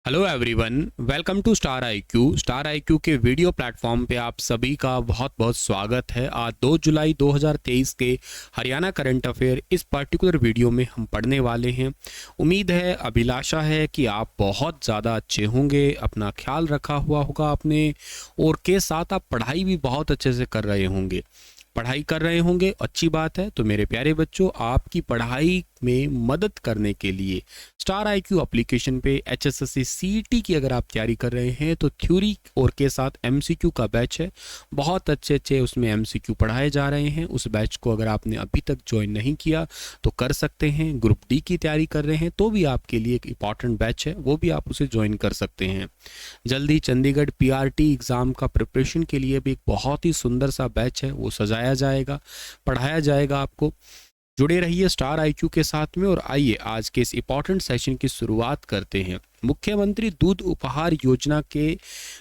Hello everyone, welcome to Star IQ. Star IQ के video platform पे आप सभी का बहुत बहुत स्वागत है। आज 2 जुलाई 2023 के हरियाणा करंट अफेयर इस पर्टिकुलर वीडियो में हम पढ़ने वाले हैं। उम्मीद है, अभिलाषा है कि आप बहुत ज़्यादा अच्छे होंगे, अपना ख्याल रखा हुआ होगा आपने, और के साथ आप पढ़ाई भी बहुत अच्छे से कर रहे होंगे। पढ़ाई कर रहे होंगे, अच्छी बात है। तो मेरे प्यारे बच्चों, आपकी पढ़ाई में मदद करने के लिए स्टार आईक्यू एप्लीकेशन पे एचएसएससी सीईटी की अगर आप तैयारी कर रहे हैं तो थ्योरी और के साथ एमसीक्यू का बैच है। बहुत अच्छे अच्छे उसमें एमसीक्यू पढ़ाए जा रहे हैं। उस बैच को अगर आपने अभी तक ज्वाइन नहीं किया तो कर सकते हैं। ग्रुप डी की तैयारी कर रहे हैं तो भी आपके लिए एक इंपॉर्टेंट बैच है, वो भी आप उसे ज्वाइन कर सकते हैं। जल्दी चंडीगढ़ पीआरटी एग्ज़ाम का प्रिपरेशन के लिए भी एक बहुत ही सुंदर सा बैच है, वो सजाया जाएगा, पढ़ाया जाएगा आपको। जुड़े रहिए स्टार आईक्यू के साथ में। और आइए आज के इस इंपॉर्टेंट सेशन की शुरुआत करते हैं। मुख्यमंत्री दूध उपहार योजना के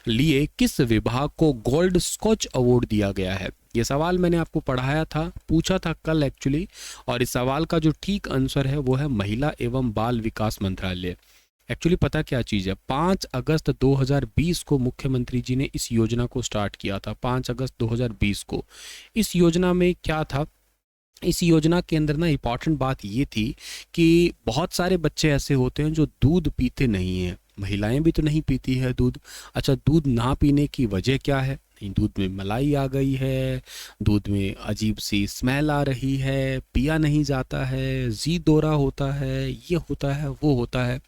लिए किस विभाग को गोल्ड स्कॉच अवार्ड दिया गया है? ये सवाल मैंने आपको पढ़ाया था, पूछा था कल एक्चुअली, और इस सवाल का जो ठीक आंसर है वो है महिला एवं बाल विकास मंत्रालय। एक्चुअली पता क्या चीज़ है, 5 अगस्त 2020 को मुख्यमंत्री जी ने इस योजना को स्टार्ट किया था। 5 अगस्त 2020 को इस योजना में क्या था, इस योजना के अंदर ना इंपॉर्टेंट बात ये थी कि बहुत सारे बच्चे ऐसे होते हैं जो दूध पीते नहीं हैं। महिलाएं भी तो नहीं पीती है दूध। अच्छा, दूध ना पीने की वजह क्या है? नहीं, दूध में मलाई आ गई है, दूध में अजीब सी स्मेल आ रही है, पिया नहीं जाता है, जी दौरा होता है, ये होता है, वो होता है।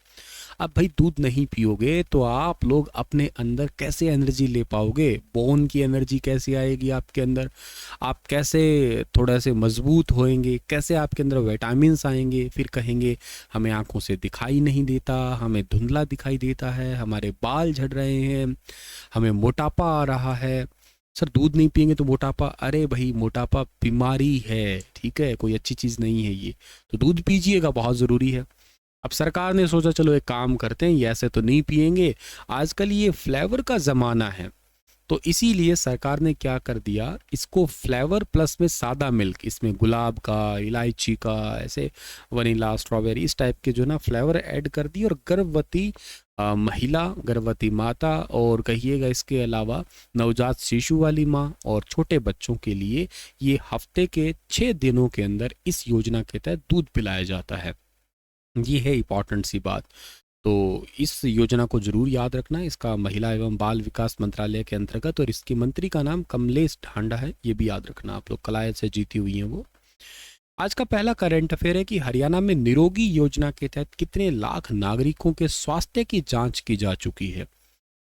अब भाई दूध नहीं पियोगे तो आप लोग अपने अंदर कैसे एनर्जी ले पाओगे? बोन की एनर्जी कैसे आएगी आपके अंदर? आप कैसे थोड़ा से मजबूत होएंगे? कैसे आपके अंदर विटामिन्स आएंगे? फिर कहेंगे हमें आंखों से दिखाई नहीं देता, हमें धुंधला दिखाई देता है, हमारे बाल झड़ रहे हैं, हमें मोटापा आ रहा है। सर दूध नहीं पियेंगे तो मोटापा? अरे भाई, मोटापा बीमारी है, ठीक है, कोई अच्छी चीज़ नहीं है ये। तो दूध पीजिएगा, बहुत ज़रूरी है। अब सरकार ने सोचा चलो एक काम करते हैं, ये ऐसे तो नहीं पियेंगे, आजकल ये फ्लेवर का ज़माना है, तो इसीलिए सरकार ने क्या कर दिया, इसको फ्लेवर प्लस में सादा मिल्क, इसमें गुलाब का, इलायची का, ऐसे वनीला, स्ट्रॉबेरी, इस टाइप के जो ना फ्लेवर ऐड कर दिए। और गर्भवती महिला, गर्भवती माता, और कहिएगा इसके अलावा नवजात शिशु वाली माँ और छोटे बच्चों के लिए ये हफ्ते के 6 दिनों के अंदर इस योजना के तहत दूध पिलाया जाता है। ये है इंपॉर्टेंट सी बात। तो इस योजना को जरूर याद रखना। इसका महिला एवं बाल विकास मंत्रालय के अंतर्गत, और इसकी मंत्री का नाम कमलेश ढांडा है, ये भी याद रखना आप लोग। कलायत से जीती हुई हैं वो। आज का पहला करंट अफेयर है कि हरियाणा में निरोगी योजना के तहत कितने लाख नागरिकों के स्वास्थ्य की जांच की जा चुकी है?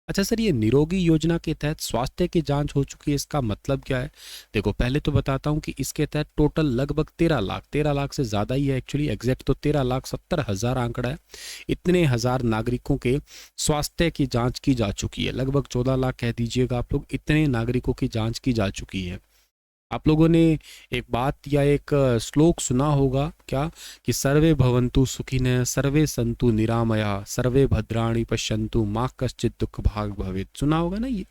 अच्छा सर, ये निरोगी योजना के तहत स्वास्थ्य की जांच हो चुकी है, इसका मतलब क्या है? देखो, पहले तो बताता हूँ कि इसके तहत टोटल लगभग 13 लाख से ज़्यादा ही है एक्चुअली, एग्जैक्ट तो 13,70,000 आंकड़ा है। इतने हज़ार नागरिकों के स्वास्थ्य की जांच की जा चुकी है। लगभग 14 लाख कह दीजिएगा आप लोग, इतने नागरिकों की जांच की जा चुकी है। आप लोगों ने एक बात या एक श्लोक सुना होगा क्या, कि सर्वे भवन्तु सुखिनः, सर्वे सन्तु निरामया, सर्वे भद्राणि पश्यन्तु, माँ कश्चित् दुख भाग भवेत्। सुना होगा ना ये?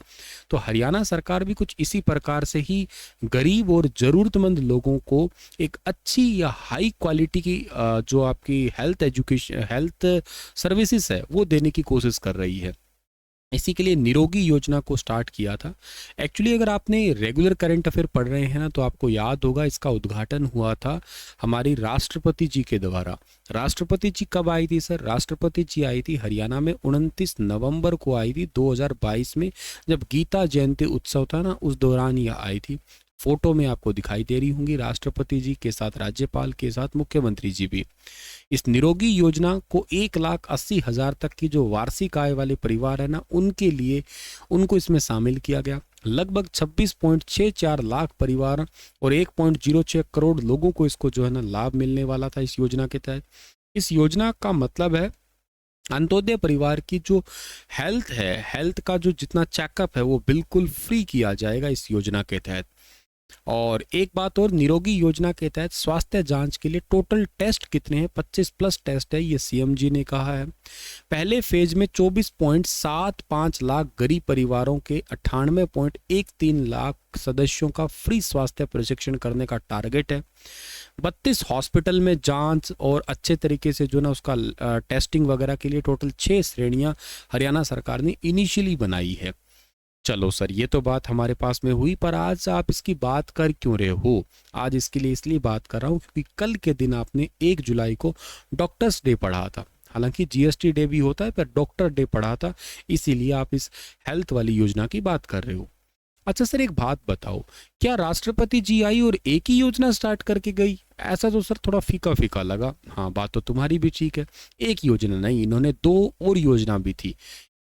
तो हरियाणा सरकार भी कुछ इसी प्रकार से ही गरीब और ज़रूरतमंद लोगों को एक अच्छी या हाई क्वालिटी की जो आपकी हेल्थ एजुकेशन, हेल्थ सर्विसेज है, वो देने की कोशिश कर रही है। इसी के लिए निरोगी योजना को स्टार्ट किया था। एक्चुअली अगर आपने रेगुलर करंट अफेयर पढ़ रहे हैं ना, तो आपको याद होगा इसका उद्घाटन हुआ था हमारी राष्ट्रपति जी के द्वारा। राष्ट्रपति जी कब आई थी सर? राष्ट्रपति जी आई थी हरियाणा में 29 नवंबर को आई थी 2022 में, जब गीता जयंती उत्सव था ना, उस दौरान यह आई थी। फोटो में आपको दिखाई दे रही होंगी राष्ट्रपति जी के साथ, राज्यपाल के साथ मुख्यमंत्री जी भी। इस निरोगी योजना को 1,80,000 तक की जो वार्षिक आय वाले परिवार है ना, उनके लिए, उनको इसमें शामिल किया गया। लगभग 26.64 लाख परिवार और 1.06 करोड़ लोगों को इसको जो है ना लाभ मिलने वाला था इस योजना के तहत। इस योजना का मतलब है अंत्योदय परिवार की जो हेल्थ है, हेल्थ का जो जितना चेकअप है, वो बिल्कुल फ्री किया जाएगा इस योजना के तहत। और एक बात और, निरोगी योजना के तहत स्वास्थ्य जांच के लिए टोटल टेस्ट कितने हैं? 25 प्लस टेस्ट है, ये सीएम जी ने कहा है। पहले फेज में 24.75 लाख गरीब परिवारों के 98.13 लाख सदस्यों का फ्री स्वास्थ्य परीक्षण करने का टारगेट है। 32 हॉस्पिटल में जांच और अच्छे तरीके से जो ना उसका टेस्टिंग वगैरह के लिए टोटल 6 श्रेणियां हरियाणा सरकार ने इनिशियली बनाई है। चलो सर, ये तो बात हमारे पास में हुई, पर आज आप इसकी बात कर क्यों रहे हो? आज इसके लिए इसलिए बात कर रहा हूँ क्योंकि कल के दिन आपने 1 जुलाई को डॉक्टर्स डे पढ़ा था। हालांकि जीएसटी डे भी होता है, पर डॉक्टर डे पढ़ा था, इसीलिए आप इस हेल्थ वाली योजना की बात कर रहे हो। अच्छा सर, एक बात बताओ, क्या राष्ट्रपति जी आई और एक ही योजना स्टार्ट करके गई? ऐसा तो सर थोड़ा फीका फीका लगा। हाँ, बात तो तुम्हारी भी ठीक है, एक योजना नहीं, इन्होंने 2 और योजना भी थी।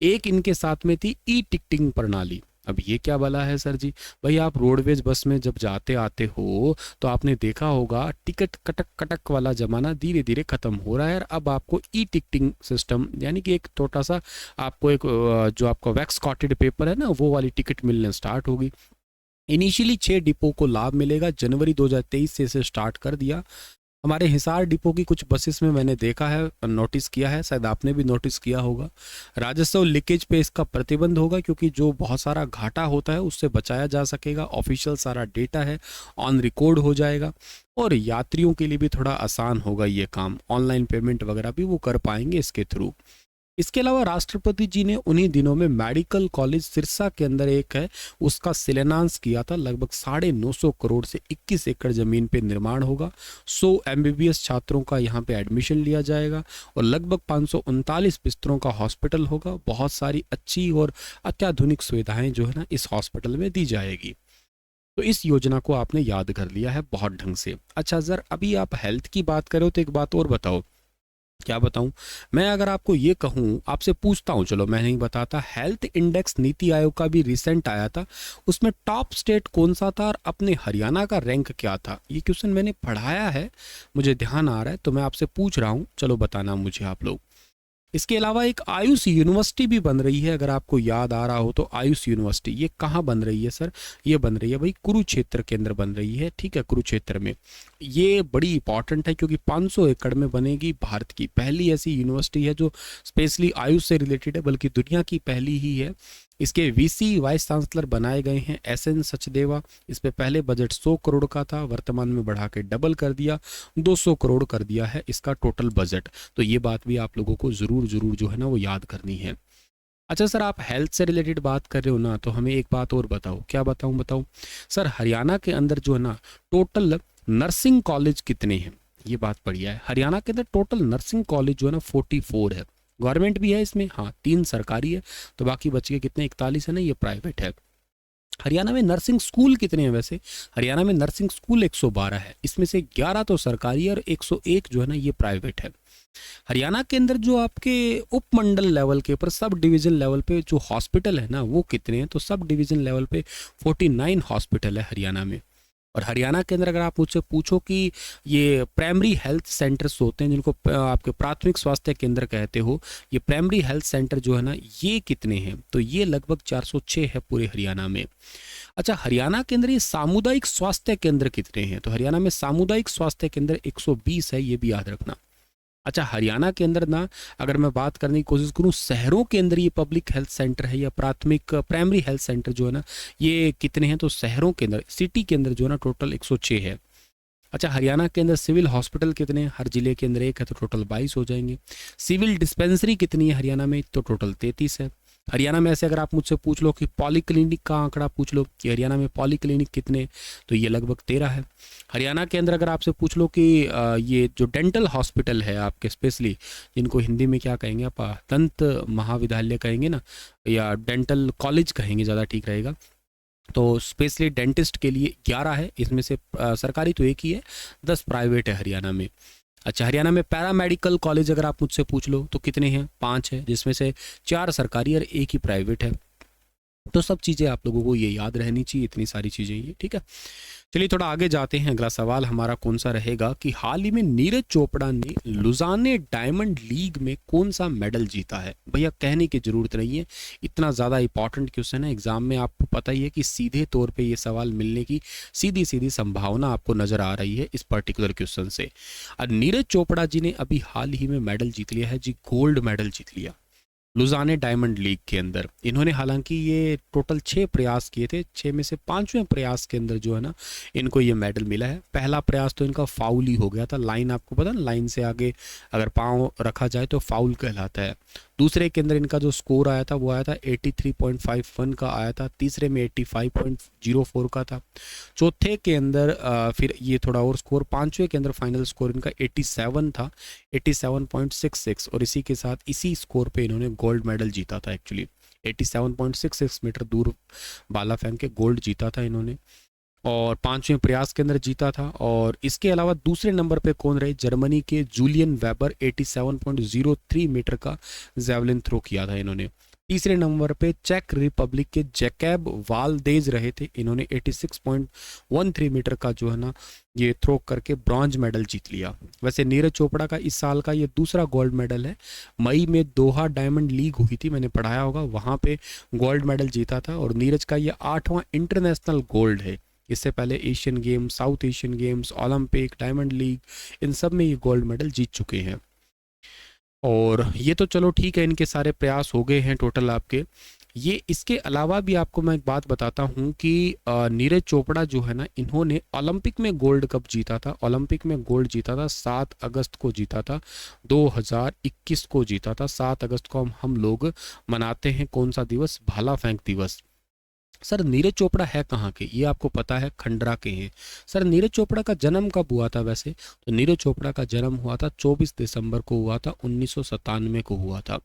एक इनके साथ में थी ई टिकटिंग प्रणाली। अब ये क्या भला है सर जी? भाई, आप रोडवेज बस में जब जाते आते हो तो आपने देखा होगा टिकट कटक कटक वाला जमाना धीरे धीरे खत्म हो रहा है। अब आपको ई टिकटिंग सिस्टम, यानी कि एक छोटा सा आपको एक जो आपका वैक्स कॉटेड पेपर है ना, वो वाली टिकट मिलने स्टार्ट होगी। इनिशियली 6 डिपो को लाभ मिलेगा। जनवरी 2023 से इसे स्टार्ट कर दिया। हमारे हिसार डिपो की कुछ बसेस में मैंने देखा है, नोटिस किया है, शायद आपने भी नोटिस किया होगा। राजस्व लीकेज पे इसका प्रतिबंध होगा, क्योंकि जो बहुत सारा घाटा होता है उससे बचाया जा सकेगा। ऑफिशियल सारा डेटा है, ऑन रिकॉर्ड हो जाएगा, और यात्रियों के लिए भी थोड़ा आसान होगा ये काम। ऑनलाइन पेमेंट वगैरह भी वो कर पाएंगे इसके थ्रू। इसके अलावा राष्ट्रपति जी ने उन्हीं दिनों में मेडिकल कॉलेज सिरसा के अंदर एक है, उसका शिलान्यास किया था। लगभग 950 करोड़ से 21 एकड़ जमीन पे निर्माण होगा। 100 एमबीबीएस छात्रों का यहाँ पे एडमिशन लिया जाएगा, और लगभग 539 बिस्तरों का हॉस्पिटल होगा। बहुत सारी अच्छी और अत्याधुनिक सुविधाएं जो है ना इस हॉस्पिटल में दी जाएगी। तो इस योजना को आपने याद कर लिया है बहुत ढंग से। अच्छा सर, अभी आप हेल्थ की बात करो तो एक बात और बताओ। क्या बताऊं मैं? अगर आपको ये कहूं, आपसे पूछता हूं, चलो मैं नहीं बताता, हेल्थ इंडेक्स नीति आयोग का भी रिसेंट आया था, उसमें टॉप स्टेट कौन सा था और अपने हरियाणा का रैंक क्या था? ये क्वेश्चन मैंने पढ़ाया है, मुझे ध्यान आ रहा है, तो मैं आपसे पूछ रहा हूं, चलो बताना मुझे आप लोग। इसके अलावा एक आयुष यूनिवर्सिटी भी बन रही है, अगर आपको याद आ रहा हो तो। आयुष यूनिवर्सिटी ये कहाँ बन रही है सर? ये बन रही है भाई कुरुक्षेत्र के अंदर बन रही है, ठीक है, कुरुक्षेत्र में। ये बड़ी इंपॉर्टेंट है क्योंकि 500 एकड़ में बनेगी। भारत की पहली ऐसी यूनिवर्सिटी है जो स्पेशली आयुष से रिलेटेड है, बल्कि दुनिया की पहली ही है। इसके वीसी वाइस चांसलर बनाए गए हैं एसएन सचदेवा। इस पे पहले बजट 100 करोड़ का था, वर्तमान में बढ़ा के डबल कर दिया, 200 करोड़ कर दिया है इसका टोटल बजट। तो ये बात भी आप लोगों को जरूर जरूर जो है ना वो याद करनी है। अच्छा सर, आप हेल्थ से रिलेटेड बात कर रहे हो ना, तो हमें एक बात और बताओ। क्या बताऊं सर, हरियाणा के अंदर जो है ना टोटल नर्सिंग कॉलेज कितने हैं? ये बात बढ़िया है। हरियाणा के अंदर टोटल नर्सिंग कॉलेज जो है ना 44 है। गवर्नमेंट भी है इसमें, हाँ 3 सरकारी है, तो बाकी बच के कितने 41 है ना, ये प्राइवेट है। हरियाणा में नर्सिंग स्कूल कितने हैं वैसे? हरियाणा में नर्सिंग स्कूल 112 है, इसमें से 11 तो सरकारी है और 101 जो है ना ये प्राइवेट है। हरियाणा के अंदर जो आपके उपमंडल लेवल के ऊपर, सब डिवीजन लेवल पे जो हॉस्पिटल है ना वो कितने हैं? तो सब डिवीजन लेवल पे 49 हॉस्पिटल है हरियाणा में। और हरियाणा के अंदर अगर आप मुझसे पूछो कि ये प्राइमरी हेल्थ सेंटर्स होते हैं, जिनको आपके प्राथमिक स्वास्थ्य केंद्र कहते हो, ये प्राइमरी हेल्थ सेंटर जो है ना ये कितने हैं? तो ये लगभग 406 है पूरे हरियाणा में। अच्छा, हरियाणा के अंदर ये सामुदायिक स्वास्थ्य केंद्र कितने हैं? तो हरियाणा में सामुदायिक स्वास्थ्य केंद्र 120 है, ये भी याद रखना। अच्छा, हरियाणा के अंदर ना अगर मैं बात करने की कोशिश करूं, शहरों के अंदर ये पब्लिक हेल्थ सेंटर है या प्राथमिक प्राइमरी हेल्थ सेंटर जो है ना ये कितने हैं? तो शहरों के अंदर, सिटी के अंदर जो है ना टोटल 106 है। अच्छा, हरियाणा के अंदर सिविल हॉस्पिटल कितने हैं? हर जिले के अंदर एक है, तो टोटल 22 हो जाएंगे। सिविल डिस्पेंसरी कितनी है हरियाणा में? तो टोटल 33 है। हरियाणा में ऐसे अगर आप मुझसे पूछ लो कि पॉलीक्लिनिक का आंकड़ा पूछ लो कि हरियाणा में पॉलीक्लिनिक कितने, तो ये लगभग 13 है। हरियाणा के अंदर अगर आपसे पूछ लो कि ये जो डेंटल हॉस्पिटल है आपके, स्पेशली जिनको हिंदी में क्या कहेंगे आप, दंत महाविद्यालय कहेंगे ना, या डेंटल कॉलेज कहेंगे, ज़्यादा ठीक रहेगा, तो स्पेशली डेंटिस्ट के लिए 11 है। इसमें से सरकारी तो एक ही है, 10 प्राइवेट है हरियाणा में। अच्छा, हरियाणा में पैरामेडिकल कॉलेज अगर आप मुझसे पूछ लो तो कितने हैं? 5 है, जिसमें से 4 सरकारी और एक ही प्राइवेट है। तो सब चीज़ें आप लोगों को ये याद रहनी चाहिए, इतनी सारी चीज़ें ये, ठीक है। चलिए थोड़ा आगे जाते हैं। अगला सवाल हमारा कौन सा रहेगा कि हाल ही में नीरज चोपड़ा ने लुजाने डायमंड लीग में कौन सा मेडल जीता है? भैया कहने की जरूरत नहीं है, इतना ज़्यादा इंपॉर्टेंट क्वेश्चन है। एग्जाम में आपको पता ही है कि सीधे तौर पे ये सवाल मिलने की सीधी सीधी संभावना आपको नजर आ रही है इस पर्टिकुलर क्वेश्चन से। और नीरज चोपड़ा जी ने अभी हाल ही में मेडल जीत लिया है जी, गोल्ड मेडल जीत लिया। लुज़ाने डायमंड लीग के अंदर। इन्होंने हालांकि ये टोटल 6 प्रयास किए थे, 6 में से 5वें प्रयास के अंदर जो है ना इनको ये मेडल मिला है। पहला प्रयास तो इनका फाउल ही हो गया था, लाइन आपको पता ना, लाइन से आगे अगर पाँव रखा जाए तो फाउल कहलाता है। दूसरे के अंदर इनका जो स्कोर आया था वो आया था 83.51 का आया था, तीसरे में 85.04 का था, चौथे के अंदर फिर ये थोड़ा और स्कोर, पांचवें के अंदर फाइनल स्कोर इनका 87 था, 87.66, और इसी के साथ इसी स्कोर पे इन्होंने गोल्ड मेडल जीता था। एक्चुअली 87.66 मीटर दूर भाला फेंक के गोल्ड जीता था इन्होंने, और पांचवें प्रयास के अंदर जीता था। और इसके अलावा दूसरे नंबर पे कौन रहे, जर्मनी के जूलियन वेबर, 87.03 मीटर का जेवलिन थ्रो किया था इन्होंने। तीसरे नंबर पे चेक रिपब्लिक के जैकब वाल्देज रहे थे, इन्होंने 86.13 मीटर का जो है ना ये थ्रो करके ब्रॉन्ज मेडल जीत लिया। वैसे नीरज चोपड़ा का इस साल का ये दूसरा गोल्ड मेडल है। मई में दोहा डायमंड लीग हुई थी, मैंने पढ़ाया होगा, वहाँ पे गोल्ड मेडल जीता था, और नीरज का ये 8वां इंटरनेशनल गोल्ड है। इससे पहले Asian Games, South Asian Games, Olympic, Diamond League, इन सब में ये गोल्ड मेडल जीत चुके हैं। और ये तो चलो ठीक है, इनके सारे प्रयास हो गए हैं टोटल आपके। ये इसके अलावा भी आपको मैं एक बात बताता हूँ कि नीरज चोपड़ा जो है ना, इन्होंने ओलंपिक में गोल्ड कब जीता था, ओलंपिक में गोल्ड जीता था 7 अगस्त को जीता था, 2021 को जीता था। 7 अगस्त को हम लोग मनाते हैं कौन सा दिवस, भाला फेंक दिवस। सर नीरज चोपड़ा है कहाँ के, ये आपको पता है, खंडरा के हैं। सर नीरज चोपड़ा का जन्म कब हुआ था वैसे, तो नीरज चोपड़ा का जन्म हुआ था 24 दिसंबर को हुआ था, 1997 को हुआ था।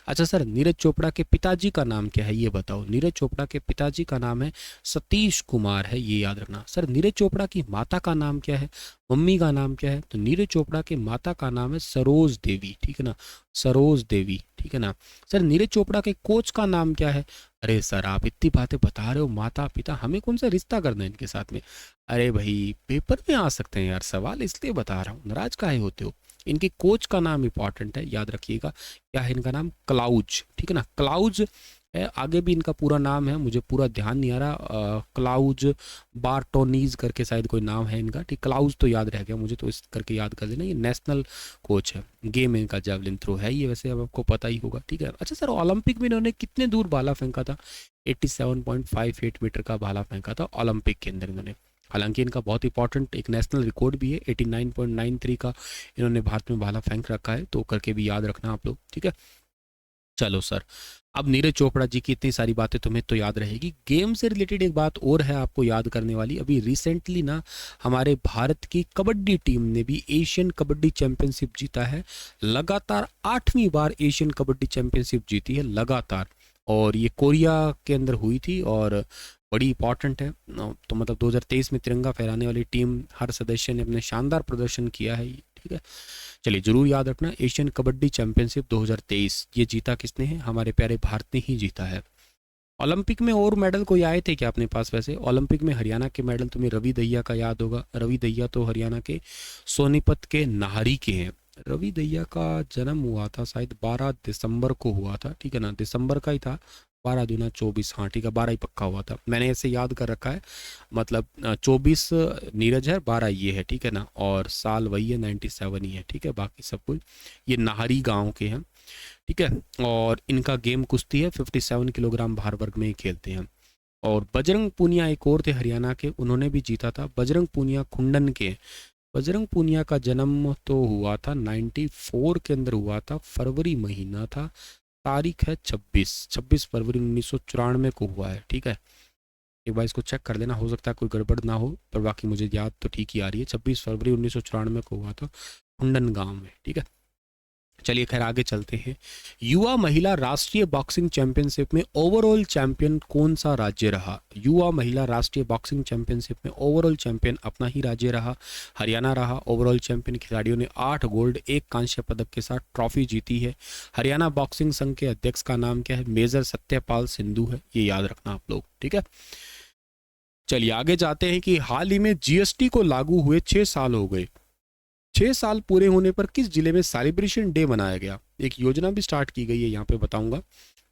अच्छा सर, नीरज चोपड़ा के पिताजी का नाम क्या है ये बताओ। नीरज चोपड़ा के पिताजी का नाम है सतीश कुमार है, ये याद रखना। सर नीरज चोपड़ा की माता का नाम क्या है, मम्मी का नाम क्या है, तो नीरज चोपड़ा के माता का नाम है सरोज देवी, ठीक है ना, सरोज देवी, ठीक है ना। सर नीरज चोपड़ा के कोच का नाम क्या है। अरे सर आप इतनी बातें बता रहे हो, माता पिता, हमें कौन सा रिश्ता करना है इनके साथ में। अरे भाई पेपर में आ सकते हैं यार सवाल, इसलिए बता रहा हूँ, नाराज काहे होते हो। इनके कोच का नाम इंपॉर्टेंट है, याद रखिएगा। क्या है इनका नाम, क्लाउज, ठीक है ना, क्लाउज है। आगे भी इनका पूरा नाम है, मुझे पूरा ध्यान नहीं आ रहा, क्लाउज बार्टोनीज करके शायद कोई नाम है इनका, ठीक। क्लाउज तो याद रह गया मुझे, तो इस करके याद कर लेना। ये नेशनल कोच है, गेम इनका जेवलिन थ्रो है ये, वैसे अब आपको पता ही होगा, ठीक है। अच्छा सर, ओलंपिक में इन्होंने कितने दूर भाला फेंका था, 87.58 मीटर का भाला फेंका था ओलंपिक के अंदर इन्होंने। हालांकि इनका बहुत इंपॉर्टेंट एक नेशनल रिकॉर्ड भी है, 89.93 का इन्होंने भारत में भाला फेंक रखा है, तो करके भी याद रखना आप लोग, ठीक है। चलो सर, अब नीरज चोपड़ा जी की इतनी सारी बातें तुम्हें तो याद रहेगी। गेम से रिलेटेड एक बात और है आपको याद करने वाली। अभी रिसेंटली ना हमारे भारत की कबड्डी टीम ने भी एशियन कबड्डी चैंपियनशिप जीता है। लगातार 8वीं बार एशियन कबड्डी चैंपियनशिप जीती है लगातार, और ये कोरिया के अंदर हुई थी, और बड़ी इंपॉर्टेंट है। तो मतलब 2023 में तिरंगा फहराने वाली टीम, हर सदस्य ने अपने शानदार प्रदर्शन किया है, ठीक है। चलिए जरूर याद रखना, एशियन कबड्डी चैंपियनशिप 2023 ये जीता किसने है, हमारे प्यारे भारत ने ही जीता है। ओलंपिक में और मेडल कोई आए थे क्या अपने पास वैसे, ओलंपिक में हरियाणा के मेडल तुम्हें रवि दहिया का याद होगा। रवि दहिया तो हरियाणा के सोनीपत के नाहरी के हैं। रवि दहिया का जन्म हुआ था शायद 12 दिसंबर को हुआ था, ठीक है ना, दिसंबर का ही था, 12 दूना 24, हाँ ठीक है, 12 ही पक्का हुआ था, मैंने ऐसे याद कर रखा है। मतलब 24 नीरज है, 12 ये है, ठीक है ना, और साल वही है 97 ही है, ठीक है, बाकी सब कुछ ये नाहरी गांव के हैं, ठीक है। और इनका गेम कुश्ती है, 57 किलोग्राम भार वर्ग में ही खेलते हैं। और बजरंग पूनिया एक और थे हरियाणा के, उन्होंने भी जीता था, बजरंग पूनिया खुंडन के। बजरंग पूनिया का जन्म तो हुआ था 94 के अंदर हुआ था, फरवरी महीना था, तारीख है 26 फरवरी 1994 को हुआ है, ठीक है। एक बार इसको चेक कर लेना, हो सकता है कोई गड़बड़ ना हो, पर बाकी मुझे याद तो ठीक ही आ रही है, 26 फरवरी 1994 को हुआ था, कुंडन गांव में, ठीक है। चलिए खैर आगे चलते हैं। युवा महिला राष्ट्रीय बॉक्सिंग चैंपियनशिप में ओवरऑल चैंपियन कौन सा राज्य रहा। युवा महिला राष्ट्रीय बॉक्सिंग चैंपियनशिप में ओवरऑल चैंपियन अपना ही राज्य रहा, हरियाणा रहा। ओवरऑल चैंपियन खिलाड़ियों ने 8 गोल्ड 1 कांस्य पदक के साथ ट्रॉफी जीती है। हरियाणा बॉक्सिंग संघ के अध्यक्ष का नाम क्या है, मेजर सत्यपाल सिंधु है, ये याद रखना आप लोग, ठीक है। चलिए आगे जाते हैं कि हाल ही में जीएसटी को लागू हुए 6 साल हो गए। 6 साल पूरे होने पर किस जिले में सेलिब्रेशन डे मनाया गया? एक योजना भी स्टार्ट की गई है, यहाँ पे बताऊंगा।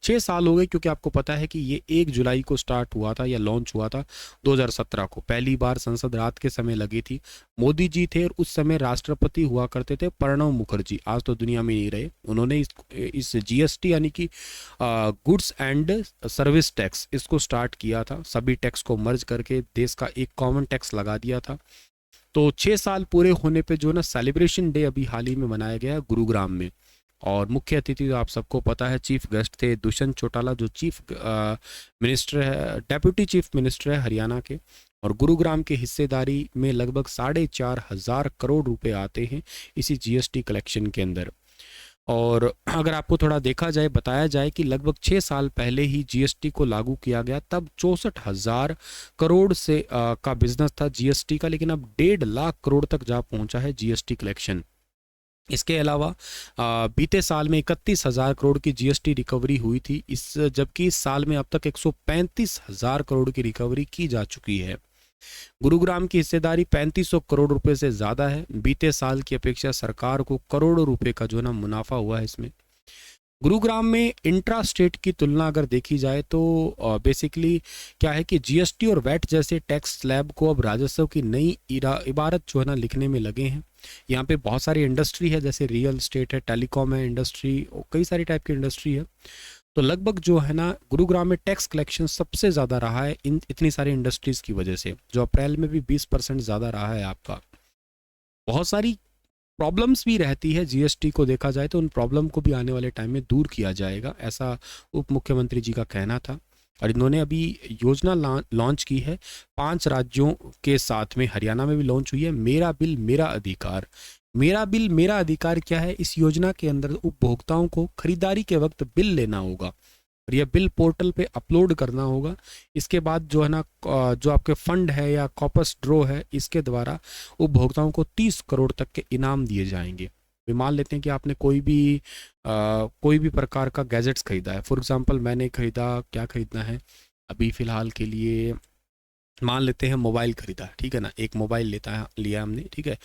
6 साल हो गए, क्योंकि आपको पता है कि ये 1 जुलाई को स्टार्ट हुआ था या लॉन्च हुआ था 2017 को। पहली बार संसद रात के समय लगी थी। मोदी जी थे और उस समय राष्ट्रपति हुआ करते थे प्रणब मुखर्जी, आज तो दुनिया में नहीं रहे। उन्होंने इस जीएसटी यानी कि गुड्स एंड सर्विस टैक्स, इसको स्टार्ट किया था। सभी टैक्स को मर्ज करके देश का एक कॉमन टैक्स लगा दिया था। तो 6 साल पूरे होने पे जो ना सेलिब्रेशन डे अभी हाल ही में मनाया गया है गुरुग्राम में। और मुख्य अतिथि तो आप सबको पता है, चीफ गेस्ट थे दुष्यंत चौटाला, जो चीफ मिनिस्टर है, डेप्यूटी चीफ मिनिस्टर है हरियाणा के। और गुरुग्राम की हिस्सेदारी में लगभग 4,500 करोड़ रुपए आते हैं इसी जीएसटी कलेक्शन के अंदर। और अगर आपको थोड़ा देखा जाए, बताया जाए कि लगभग 6 साल पहले ही जीएसटी को लागू किया गया, तब 64,000 करोड़ से का बिजनेस था जीएसटी का, लेकिन अब 1.5 लाख करोड़ तक जा पहुंचा है जीएसटी कलेक्शन। इसके अलावा बीते साल में 31,000 करोड़ की जीएसटी रिकवरी हुई थी, जबकि इस साल में अब तक 135,000 करोड़ की रिकवरी की जा चुकी है। गुरुग्राम की हिस्सेदारी 3500 करोड़ रुपए से ज्यादा है। बीते साल की अपेक्षा सरकार को करोड़ों रुपए का जो ना मुनाफा हुआ है इसमें। गुरुग्राम में इंट्रा स्टेट की तुलना अगर देखी जाए तो बेसिकली क्या है कि जीएसटी और वैट जैसे टैक्स स्लैब को अब राजस्व की नई इबारत जो है ना लिखने में लगे हैं। यहाँ पे बहुत सारी इंडस्ट्री है, जैसे रियल स्टेट है, टेलीकॉम है इंडस्ट्री, कई सारी टाइप की इंडस्ट्री है। तो लगभग जो है ना गुरुग्राम में टैक्स कलेक्शन सबसे ज़्यादा रहा है इतनी सारी इंडस्ट्रीज़ की वजह से, जो अप्रैल में भी 20% ज़्यादा रहा है आपका। बहुत सारी प्रॉब्लम्स भी रहती है जीएसटी को देखा जाए, तो उन प्रॉब्लम को भी आने वाले टाइम में दूर किया जाएगा, ऐसा उप मुख्यमंत्री जी का कहना था। और इन्होंने अभी योजना लॉन्च की है 5 राज्यों के साथ में, हरियाणा में भी लॉन्च हुई है, मेरा बिल मेरा अधिकार। मेरा बिल मेरा अधिकार क्या है? इस योजना के अंदर उपभोक्ताओं को खरीदारी के वक्त बिल लेना होगा और यह बिल पोर्टल पे अपलोड करना होगा। इसके बाद जो है ना जो आपके फंड है या कॉपस ड्रॉ है, इसके द्वारा उपभोक्ताओं को 30 करोड़ तक के इनाम दिए जाएंगे। मान लेते हैं कि आपने कोई भी प्रकार का गैजेट्स खरीदा है। फॉर एग्जांपल मैंने खरीदा, क्या खरीदना है अभी फ़िलहाल के लिए, मान लेते हैं मोबाइल खरीदा, ठीक है ना। एक मोबाइल लिया हमने, ठीक है,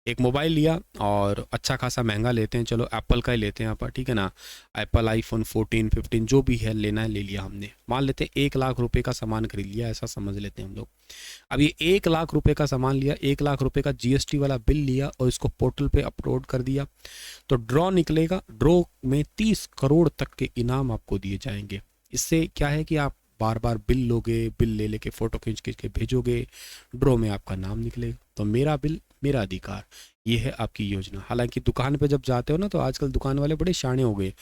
एक मोबाइल लिया और अच्छा खासा महंगा लेते हैं, चलो एप्पल का ही लेते हैं यहाँ ठीक है ना। एप्पल आईफोन 14, 15 जो भी है लेना है ले लिया हमने। मान लेते हैं 1 लाख रुपए का सामान खरीद लिया, ऐसा समझ लेते हैं हम लोग। अब ये 1 लाख रुपए का सामान लिया, 1 लाख रुपए का जीएसटी वाला बिल लिया और इसको पोर्टल पे अपलोड कर दिया, तो ड्रॉ निकलेगा। ड्रॉ में 30 करोड़ तक के इनाम आपको दिए जाएंगे। इससे क्या है कि आप बार बार बिल लोगे, बिल ले लेके फोटो खींच के भेजोगे, ड्रॉ में आपका नाम निकलेगा। तो मेरा बिल मेरा अधिकार, ये है आपकी योजना। हालांकि दुकान पे जब जाते हो ना, तो आजकल दुकान वाले बड़े शाणे हो गए।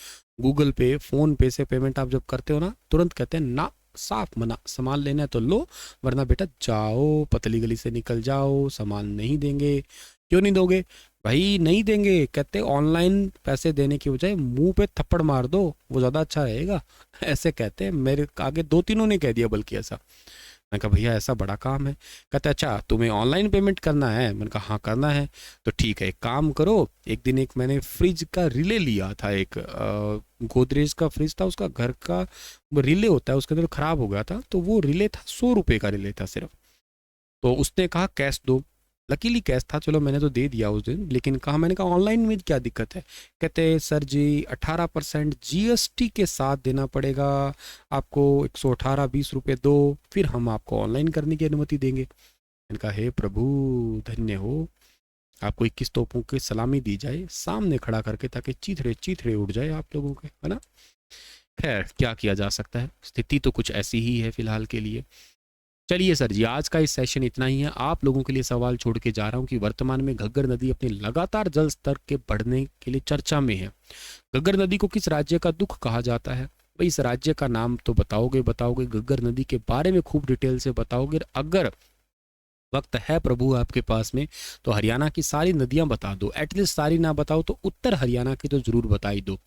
गूगल पे, फोन पे से पेमेंट आप जब करते हो ना, तुरंत कहते हैं ना, साफ मना, सामान लेना है तो लो, वरना बेटा जाओ पतली गली से निकल जाओ, सामान नहीं देंगे। क्यों नहीं दोगे भाई? नहीं देंगे, कहते ऑनलाइन पैसे देने की बजाय मुंह पे थप्पड़ मार दो, वो ज़्यादा अच्छा रहेगा। ऐसे कहते हैं, मेरे आगे 2-3 ने कह दिया बल्कि ऐसा। मैंने कहा भैया ऐसा बड़ा काम है? कहते अच्छा तुम्हें ऑनलाइन पेमेंट करना है? मैंने कहा हाँ करना है। तो ठीक है, एक काम करो, एक दिन एक मैंने फ्रिज का रिले लिया था, एक गोदरेज का फ्रिज था, उसका घर का रिले होता है, उसके अंदर खराब हो गया था। तो वो रिले था 100 रुपये का रिले था सिर्फ। तो उसने कहा कैश दो, लकीली कैश था, चलो मैंने तो दे दिया उस दिन। लेकिन कहा, मैंने कहा ऑनलाइन में क्या दिक्कत है? कहते सर जी 18% जीएसटी के साथ देना पड़ेगा आपको, 118-20 रुपये दो, फिर हम आपको ऑनलाइन करने की अनुमति देंगे। मैंने कहा हे प्रभु धन्य हो, आपको 21 तोपों की सलामी दी जाए सामने खड़ा करके, ताकि चीथड़े चीथड़े उड़ जाए आप लोगों के, है ना। खैर क्या किया जा सकता है, स्थिति तो कुछ ऐसी ही है फिलहाल के लिए। चलिए सर जी, आज का इस सेशन इतना ही है। आप लोगों के लिए सवाल छोड़ के जा रहा हूं कि वर्तमान में घग्गर नदी अपने लगातार जल स्तर के बढ़ने के लिए चर्चा में है। घग्गर नदी को किस राज्य का दुख कहा जाता है? भाई इस राज्य का नाम तो बताओगे, घग्गर नदी के बारे में खूब डिटेल से बताओगे। अगर वक्त है प्रभु आपके पास में, तो हरियाणा की सारी नदियां बता दो। एटलीस्ट सारी ना बताओ तो उत्तर हरियाणा की तो जरूर बता ही दो,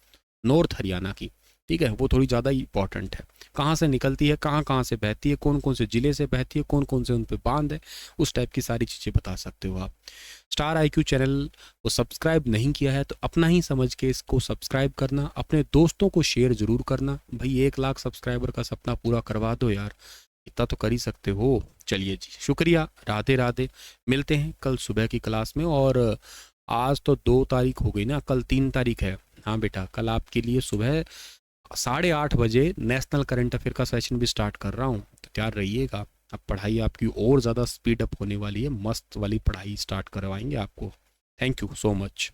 नॉर्थ हरियाणा की, ठीक है, वो थोड़ी ज़्यादा इंपॉर्टेंट है। कहाँ से निकलती है, कहाँ कहाँ से बहती है, कौन कौन से ज़िले से बहती है, कौन कौन से उन पे बांध है, उस टाइप की सारी चीज़ें बता सकते हो आप। स्टार आईक्यू चैनल को सब्सक्राइब नहीं किया है तो अपना ही समझ के इसको सब्सक्राइब करना, अपने दोस्तों को शेयर ज़रूर करना। भाई 1 लाख सब्सक्राइबर का सपना पूरा करवा दो यार, इतना तो कर ही सकते हो। चलिए जी, शुक्रिया, राधे राधे। मिलते हैं कल सुबह की क्लास में। और आज तो 2 तारीख हो गई ना, कल 3 तारीख है। हाँ बेटा, कल आपके लिए सुबह 8:30 बजे नेशनल करंट अफेयर का सेशन भी स्टार्ट कर रहा हूँ, तो तैयार रहिएगा। अब पढ़ाई आपकी और ज़्यादा स्पीड अप होने वाली है, मस्त वाली पढ़ाई स्टार्ट करवाएंगे आपको। Thank you so much.